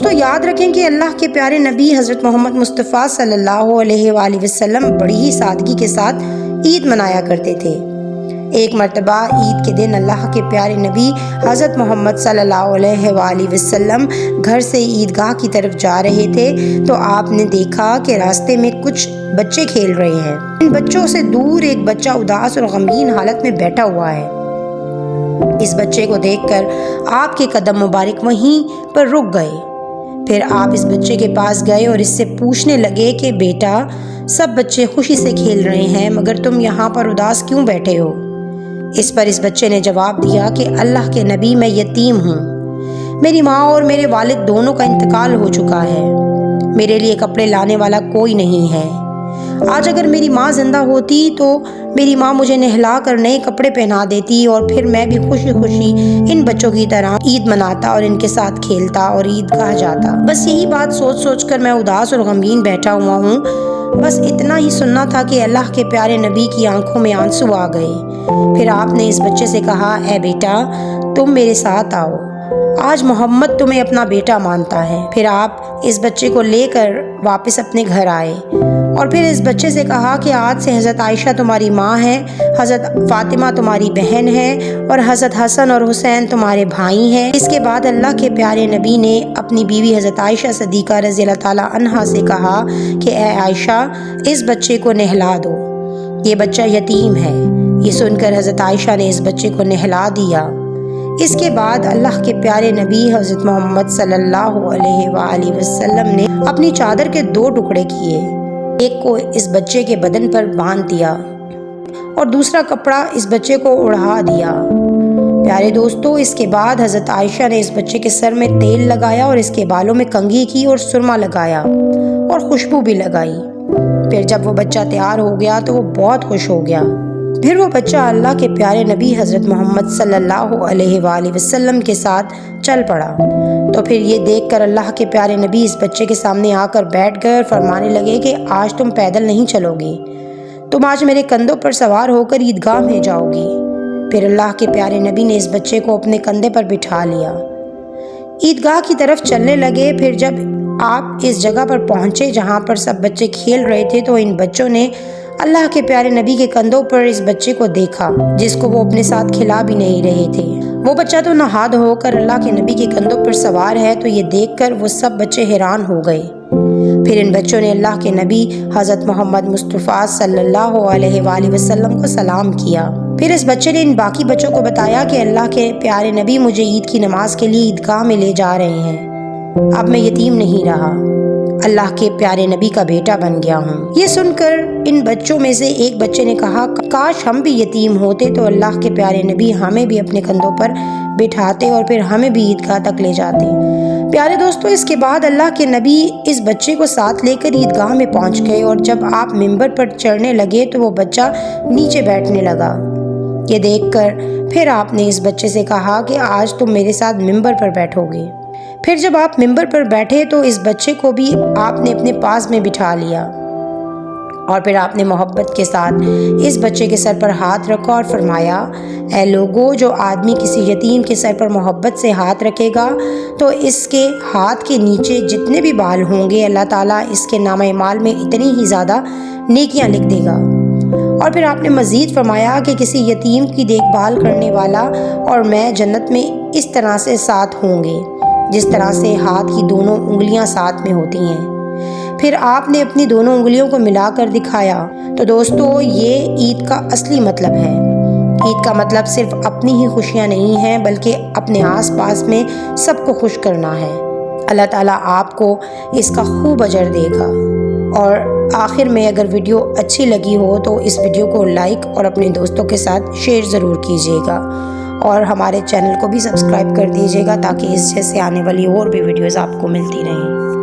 دوستو یاد رکھیں کہ اللہ کے پیارے نبی حضرت محمد مصطفیٰ صلی اللہ علیہ وآلہ وسلم بڑی ہی سادگی کے ساتھ عید منایا کرتے تھے۔ ایک مرتبہ عید کے دن اللہ کے پیارے نبی حضرت محمد صلی اللہ علیہ وآلہ وسلم گھر سے عیدگاہ کی طرف جا رہے تھے تو آپ نے دیکھا کہ راستے میں کچھ بچے کھیل رہے ہیں۔ ان بچوں سے دور ایک بچہ اداس اور غمگین حالت میں بیٹھا ہوا ہے۔ اس بچے کو دیکھ کر آپ کے قدم مبارک وہیں پر رک گئے۔ پھر آپ اس بچے کے پاس گئے اور اس سے پوچھنے لگے کہ بیٹا، سب بچے خوشی سے کھیل رہے ہیں مگر تم یہاں پر اداس کیوں بیٹھے ہو؟ اس پر اس بچے نے جواب دیا کہ اللہ کے نبی، میں یتیم ہوں، میری ماں اور میرے والد دونوں کا انتقال ہو چکا ہے، میرے لیے کپڑے لانے والا کوئی نہیں ہے۔ آج اگر میری ماں زندہ ہوتی تو میری ماں مجھے نہلا کر نئے کپڑے پہنا دیتی اور پھر میں بھی خوشی خوشی ان بچوں کی طرح عید مناتا اور ان کے ساتھ کھیلتا اور عیدگاہ جاتا۔ بس یہی بات سوچ سوچ کر میں اداس اور غمگین بیٹھا ہوا ہوں۔ بس اتنا ہی سننا تھا کہ اللہ کے پیارے نبی کی آنکھوں میں آنسو آ گئے۔ پھر آپ نے اس بچے سے کہا، اے بیٹا، تم میرے ساتھ آؤ، آج محمد تمہیں اپنا بیٹا مانتا ہے۔ پھر آپ اس بچے کو لے کر واپس اپنے گھر آئے اور پھر اس بچے سے کہا کہ آج سے حضرت عائشہ تمہاری ماں ہے، حضرت فاطمہ تمہاری بہن ہے اور حضرت حسن اور حسین تمہارے بھائی ہیں۔ اس کے بعد اللہ کے پیارے نبی نے اپنی بیوی حضرت عائشہ صدیقہ رضی اللہ تعالی عنہا سے کہا کہ اے عائشہ، اس بچے کو نہلا دو، یہ بچہ یتیم ہے۔ یہ سن کر حضرت عائشہ نے اس بچے کو نہلا دیا۔ اس کے بعد اللہ کے پیارے نبی حضرت محمد صلی اللہ علیہ وآلہ وسلم نے اپنی چادر کے 2 ٹکڑے کیے، ایک کو اس بچے کے بدن پر باندھ دیا اور دوسرا کپڑا اس بچے کو اڑا دیا۔ پیارے دوستو، اس کے بعد حضرت عائشہ نے اس بچے کے سر میں تیل لگایا اور اس کے بالوں میں کنگھی کی اور سرما لگایا اور خوشبو بھی لگائی۔ پھر جب وہ بچہ تیار ہو گیا تو وہ بہت خوش ہو گیا۔ پھر وہ بچہ اللہ کے پیارے نبی حضرت محمد صلی اللہ علیہ وآلہ وسلم کے ساتھ چل پڑا۔ تو پھر یہ دیکھ کر اللہ کے پیارے نبی اس بچے کے سامنے آ کر بیٹھ گئے اور فرمانے لگے کہ آج تم پیدل نہیں چلو گی، تم آج میرے کندھوں پر سوار ہو کر عیدگاہ میں جاؤ گی۔ پھر اللہ کے پیارے نبی نے اس بچے کو اپنے کندھے پر بٹھا لیا، عیدگاہ کی طرف چلنے لگے۔ پھر جب آپ اس جگہ پر پہنچے جہاں پر سب بچے کھیل رہے تھے تو ان بچوں نے اللہ کے پیارے نبی کے کندھوں پر اس بچے کو دیکھا جس کو وہ اپنے ساتھ کھلا بھی نہیں رہے تھے۔ وہ بچہ تو نہا دھو ہو کر اللہ کے نبی کے کندھوں پر سوار ہے، تو یہ دیکھ کر وہ سب بچے حیران ہو گئے۔ پھر ان بچوں نے اللہ کے نبی حضرت محمد مصطفیٰ صلی اللہ علیہ وآلہ وسلم کو سلام کیا۔ پھر اس بچے نے ان باقی بچوں کو بتایا کہ اللہ کے پیارے نبی مجھے عید کی نماز کے لیے عیدگاہ میں لے جا رہے ہیں، اب میں یتیم نہیں رہا، اللہ کے پیارے نبی کا بیٹا بن گیا ہوں۔ یہ سن کر ان بچوں میں سے ایک بچے نے کہا، کاش ہم بھی یتیم ہوتے تو اللہ کے پیارے نبی ہمیں بھی اپنے کندھوں پر بٹھاتے اور پھر ہمیں بھی عیدگاہ تک لے جاتے۔ پیارے دوستو، اس کے بعد اللہ کے نبی اس بچے کو ساتھ لے کر عیدگاہ میں پہنچ گئے اور جب آپ ممبر پر چڑھنے لگے تو وہ بچہ نیچے بیٹھنے لگا۔ یہ دیکھ کر پھر آپ نے اس بچے سے کہا کہ آج تم میرے ساتھ ممبر پر بیٹھو گے۔ پھر جب آپ ممبر پر بیٹھے تو اس بچے کو بھی آپ نے اپنے پاس میں بٹھا لیا اور پھر آپ نے محبت کے ساتھ اس بچے کے سر پر ہاتھ رکھا اور فرمایا، اے لوگو، جو آدمی کسی یتیم کے سر پر محبت سے ہاتھ رکھے گا تو اس کے ہاتھ کے نیچے جتنے بھی بال ہوں گے اللہ تعالیٰ اس کے نامہ اعمال میں اتنی ہی زیادہ نیکیاں لکھ دے گا۔ اور پھر آپ نے مزید فرمایا کہ کسی یتیم کی دیکھ بھال کرنے والا اور میں جنت میں اس طرح سے ساتھ ہوں گے جس طرح سے ہاتھ کی دونوں انگلیاں ساتھ میں ہوتی ہیں۔ پھر آپ نے اپنی دونوں انگلیوں کو ملا کر دکھایا۔ تو دوستو، یہ عید کا اصلی مطلب ہے۔ عید کا مطلب صرف اپنی ہی خوشیاں نہیں ہیں بلکہ اپنے آس پاس میں سب کو خوش کرنا ہے۔ اللہ تعالیٰ آپ کو اس کا خوب اجر دے گا۔ اور آخر میں اگر ویڈیو اچھی لگی ہو تو اس ویڈیو کو لائک اور اپنے دوستوں کے ساتھ شیئر ضرور کیجیے گا اور ہمارے چینل کو بھی سبسکرائب کر دیجیے گا تاکہ اس جیسے آنے والی اور بھی ویڈیوز آپ کو ملتی رہیں۔